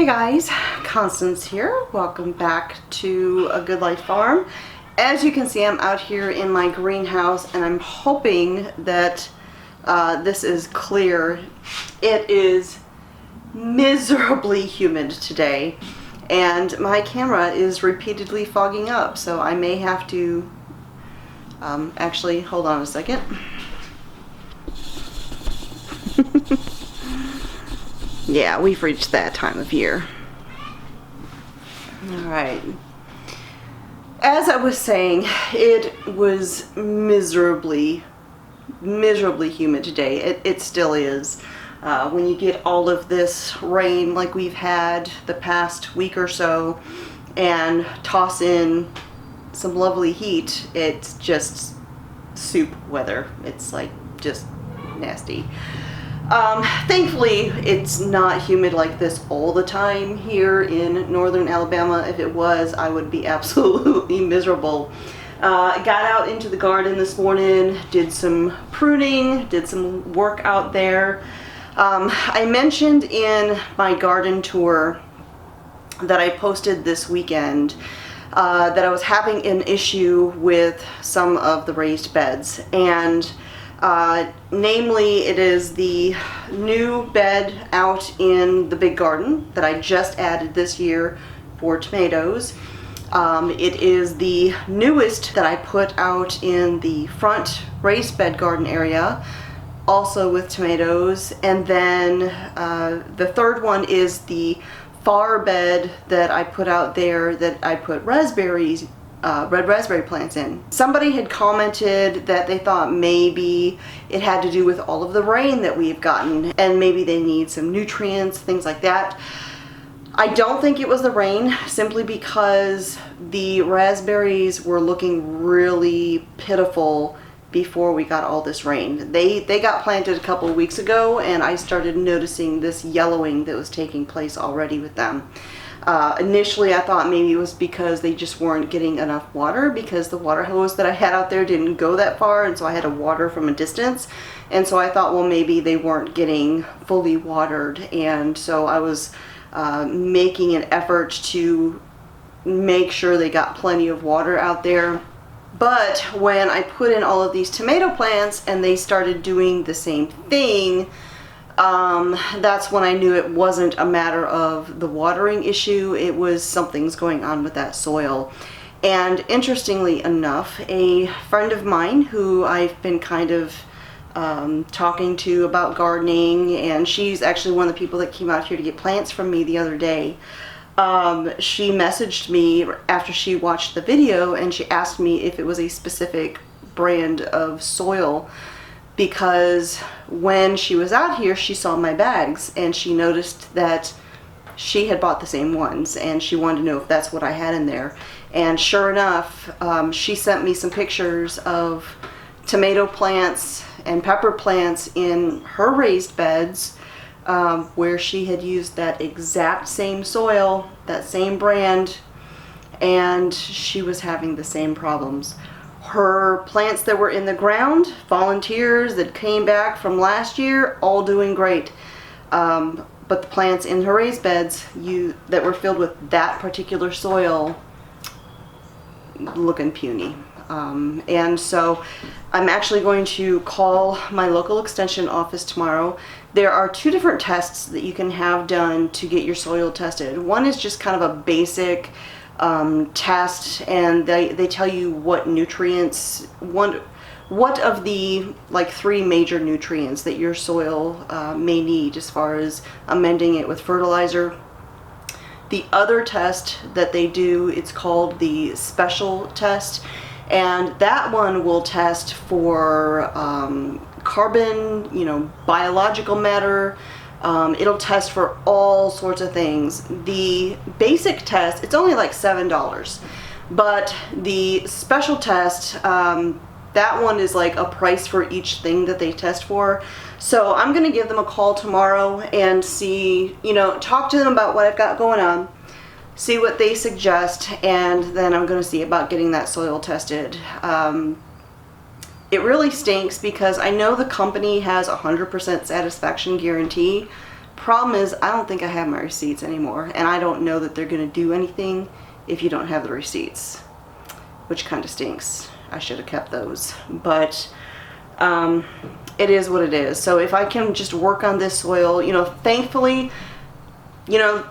Hey guys, Constance here. Welcome back to A Good Life Farm. As you can see, I'm out here in my greenhouse and I'm hoping that this is clear. It is miserably humid today and my camera is repeatedly fogging up, so I may have to actually hold on a second. Yeah, we've reached that time of year. Alright. As I was saying, it was miserably humid today. It still is. When you get all of this rain like we've had the past week or so and toss in some lovely heat, it's just soup weather. It's like just nasty. Thankfully, it's not humid like this all the time here in northern Alabama. If it was, I would be absolutely miserable. Got out into the garden this morning, did some pruning, did some work out there. I mentioned in my garden tour that I posted this weekend that I was having an issue with some of the raised beds, and namely, it is the new bed out in the big garden that I just added this year for tomatoes. It is the newest that I put out in the front raised bed garden area, also with tomatoes. And then the third one is the far bed that I put out there that I put raspberries, red raspberry plants in. Somebody had commented that they thought maybe it had to do with all of the rain that we've gotten and maybe they need some nutrients, things like that. I don't think it was the rain, simply because the raspberries were looking really pitiful before we got all this rain. They got planted a couple of weeks ago and I started noticing this yellowing that was taking place already with them. Initially I thought maybe it was because they just weren't getting enough water, because the water hose that I had out there didn't go that far, and so I had to water from a distance. And so I thought, well, maybe they weren't getting fully watered, and so I was making an effort to make sure they got plenty of water out there. But when I put in all of these tomato plants and they started doing the same thing, that's when I knew it wasn't a matter of the watering issue. It was something's going on with that soil. And interestingly enough, a friend of mine who I've been kind of talking to about gardening, and she's actually one of the people that came out here to get plants from me the other day, she messaged me after she watched the video and she asked me if it was a specific brand of soil, because when she was out here she saw my bags and she noticed that she had bought the same ones and she wanted to know if that's what I had in there. And sure enough, she sent me some pictures of tomato plants and pepper plants in her raised beds, where she had used that exact same soil, that same brand, and she was having the same problems. Her plants that were in the ground, volunteers that came back from last year, all doing great. But the plants in her raised beds that were filled with that particular soil, looking puny. And so I'm actually going to call my local extension office tomorrow. There are two different tests that you can have done to get your soil tested. One is just kind of a basic test, and they tell you what nutrients, what of the like 3 major nutrients that your soil may need as far as amending it with fertilizer. The other test that they do, it's called the special test, and that one will test for carbon, biological matter. It'll test for all sorts of things. The basic test, it's only like $7, but the special test, that one is like a price for each thing that they test for. So I'm gonna give them a call tomorrow and see, talk to them about what I've got going on, see what they suggest, and then I'm gonna see about getting that soil tested. It really stinks because I know the company has 100% satisfaction guarantee, Problem is, I don't think I have my receipts anymore, and I don't know that they're going to do anything if you don't have the receipts, which kind of stinks. I should have kept those, but it is what it is. So if I can just work on this soil, you know, thankfully, you know,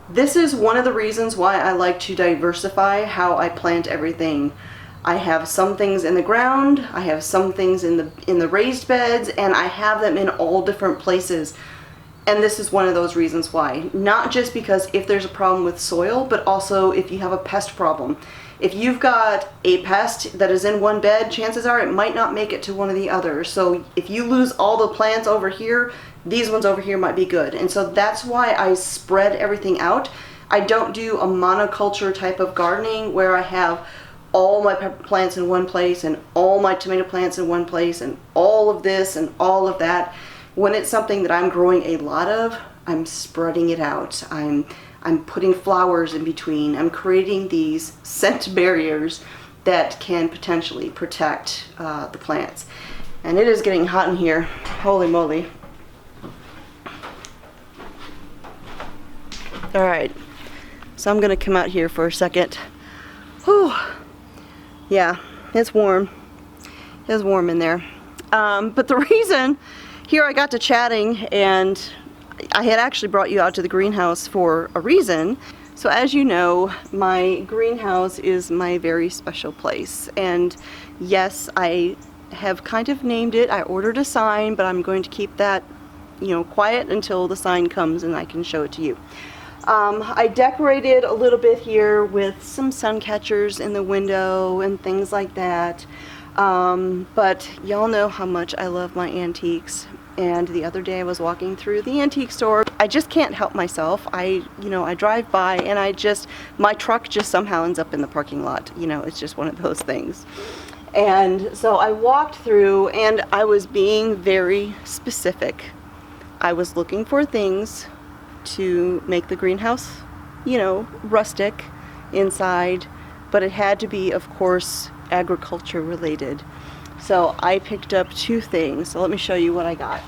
this is one of the reasons why I like to diversify how I plant everything. I have some things in the ground, I have some things in the raised beds, and I have them in all different places. And this is one of those reasons why. Not just because if there's a problem with soil, but also if you have a pest problem. If you've got a pest that is in one bed, chances are it might not make it to one of the others. So if you lose all the plants over here, these ones over here might be good. And so that's why I spread everything out. I don't do a monoculture type of gardening where I have all my pepper plants in one place and all my tomato plants in one place and all of this and all of that. When it's something that I'm growing a lot of, I'm spreading it out. I'm putting flowers in between. I'm creating these scent barriers that can potentially protect the plants. And it is getting hot in here. Holy moly. All right, so I'm gonna come out here for a second. Whew. Yeah, it's warm. It's warm in there. But the reason here I got to chatting, and I had actually brought you out to the greenhouse for a reason. So as you know, my greenhouse is my very special place. And yes, I have kind of named it. I ordered a sign, but I'm going to keep that, you know, quiet until the sign comes and I can show it to you. I decorated a little bit here with some sun catchers in the window and things like that. But y'all know how much I love my antiques. And the other day I was walking through the antique store. I just can't help myself. I drive by and my truck just somehow ends up in the parking lot. You know, it's just one of those things. And so I walked through and I was being very specific. I was looking for things to make the greenhouse, you know, rustic inside, but it had to be, of course, agriculture related. So I picked up two things. So let me show you what I got.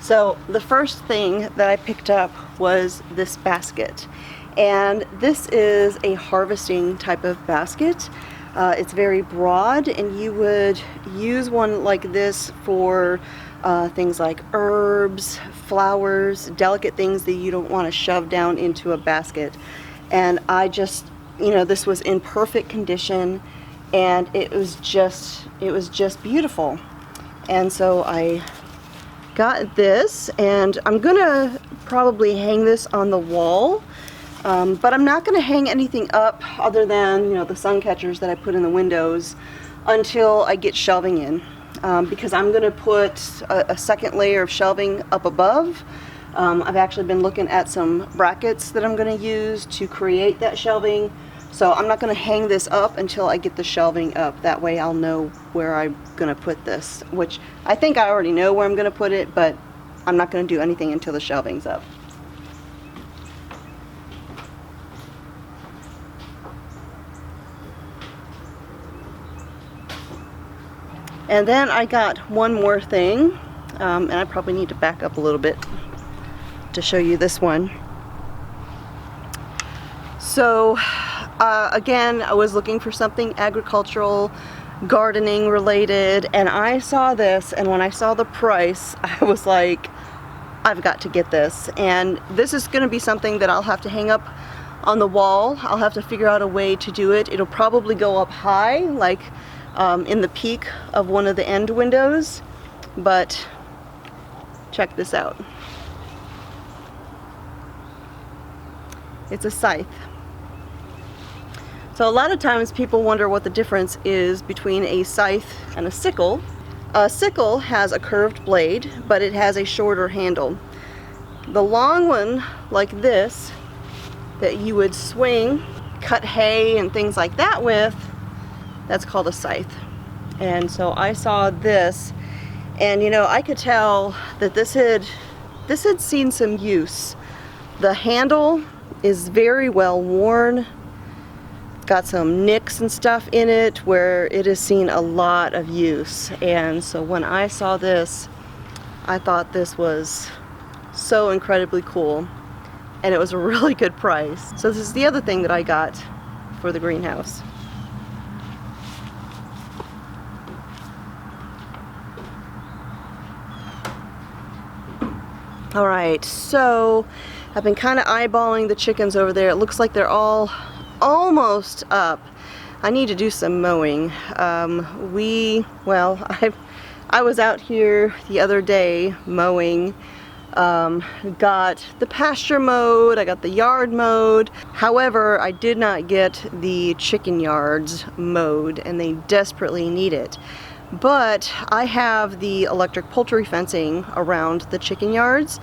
So the first thing that I picked up was this basket. And this is a harvesting type of basket. It's very broad, and you would use one like this for things like herbs, flowers, delicate things that you don't want to shove down into a basket. And I just, you know, this was in perfect condition, and it was just beautiful. And so I got this, and I'm gonna probably hang this on the wall. But I'm not going to hang anything up other than, you know, the sun catchers that I put in the windows until I get shelving in, because I'm going to put a second layer of shelving up above. I've actually been looking at some brackets that I'm going to use to create that shelving. So I'm not going to hang this up until I get the shelving up. That way I'll know where I'm going to put this, which I think I already know where I'm going to put it, but I'm not going to do anything until the shelving's up. And then I got one more thing, and I probably need to back up a little bit to show you this one. So again, I was looking for something agricultural, gardening related, and I saw this, and when I saw the price, I was like, I've got to get this. And this is going to be something that I'll have to hang up on the wall. I'll have to figure out a way to do it. It'll probably go up high, like in the peak of one of the end windows, but check this out. It's a scythe. So a lot of times people wonder what the difference is between a scythe and a sickle. A sickle has a curved blade, but it has a shorter handle. The long one, like this, that you would swing, cut hay and things like that with, that's called a scythe. And so I saw this, and you know, I could tell that this had seen some use. The handle is very well worn. got some nicks and stuff in it where it has seen a lot of use. And so when I saw this, I thought this was so incredibly cool, and it was a really good price. So this is the other thing that I got for the greenhouse. Alright, so I've been kind of eyeballing the chickens over there. It looks like they're all almost up. I need to do some mowing. I was out here the other day mowing. Got the pasture mowed, I got the yard mowed. However, I did not get the chicken yards mowed, and they desperately need it. But I have the electric poultry fencing around the chicken yards,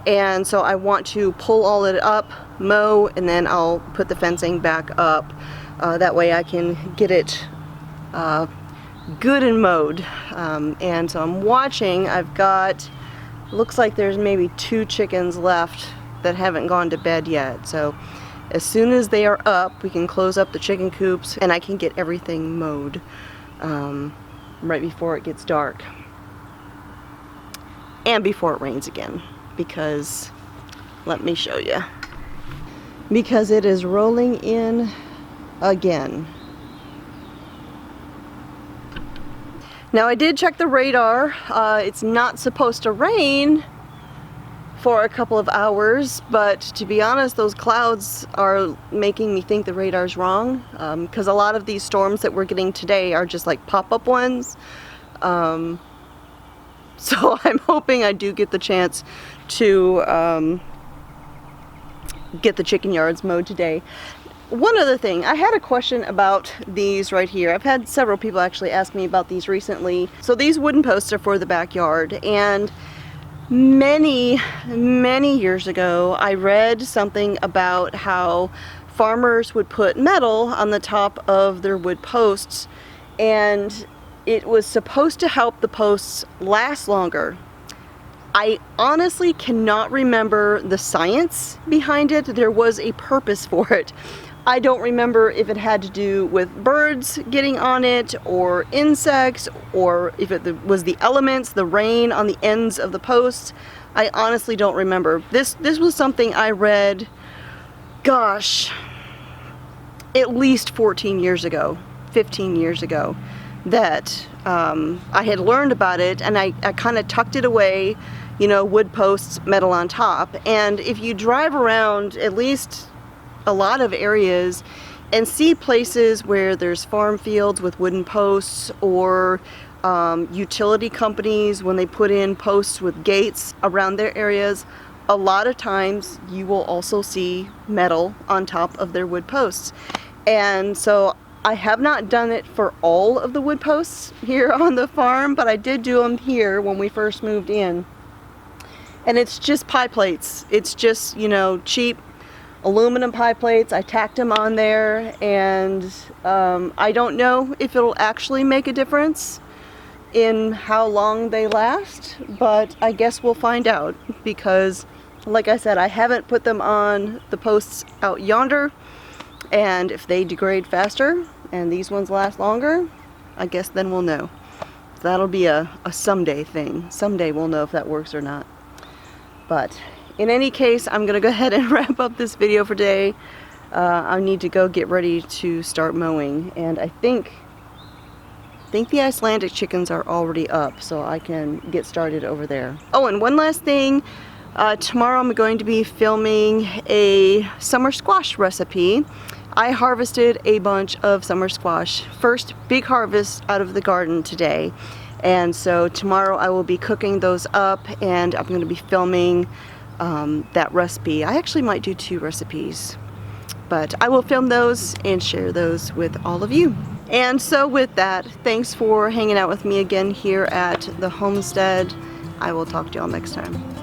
and so I want to pull all it up, mow, and then I'll put the fencing back up. That way I can get it good and mowed. And so I'm watching. I've got, looks like there's maybe 2 chickens left that haven't gone to bed yet. So as soon as they are up, we can close up the chicken coops and I can get everything mowed right before it gets dark. And before it rains again, because let me show you. Because it is rolling in again. Now I did check the radar. It's not supposed to rain for a couple of hours, but to be honest, those clouds are making me think the radar's wrong, because a lot of these storms that we're getting today are just like pop-up ones. So I'm hoping I do get the chance to get the chicken yards mowed today. One other thing, I had a question about these right here. I've had several people actually ask me about these recently. So these wooden posts are for the backyard, and many years ago I read something about how farmers would put metal on the top of their wood posts, and it was supposed to help the posts last longer. I honestly cannot remember the science behind it. There was a purpose for it. I don't remember if it had to do with birds getting on it, or insects, or if it was the elements, the rain on the ends of the posts. I honestly don't remember. This was something I read, gosh, at least 14 years ago, 15 years ago, that I had learned about it, and I kind of tucked it away, you know, wood posts, metal on top. And if you drive around at least a lot of areas and see places where there's farm fields with wooden posts, or utility companies when they put in posts with gates around their areas, a lot of times you will also see metal on top of their wood posts. And so I have not done it for all of the wood posts here on the farm, but I did do them here when we first moved in. And it's just pie plates. It's just, you know, cheap aluminum pie plates. I tacked them on there, and I don't know if it'll actually make a difference in how long they last, but I guess we'll find out, because like I said, I haven't put them on the posts out yonder, and if they degrade faster and these ones last longer, I guess then we'll know. That'll be a someday thing. Someday we'll know if that works or not. But in any case, I'm gonna go ahead and wrap up this video for today. I need to go get ready to start mowing, and I think the Icelandic chickens are already up, so I can get started over there. Oh, and one last thing. Tomorrow I'm going to be filming a summer squash recipe. I harvested a bunch of summer squash. First big harvest out of the garden today. And so tomorrow I will be cooking those up, and I'm going to be filming that recipe. I actually might do 2 recipes, but I will film those and share those with all of you. And so with that, thanks for hanging out with me again here at the homestead. I will talk to y'all next time.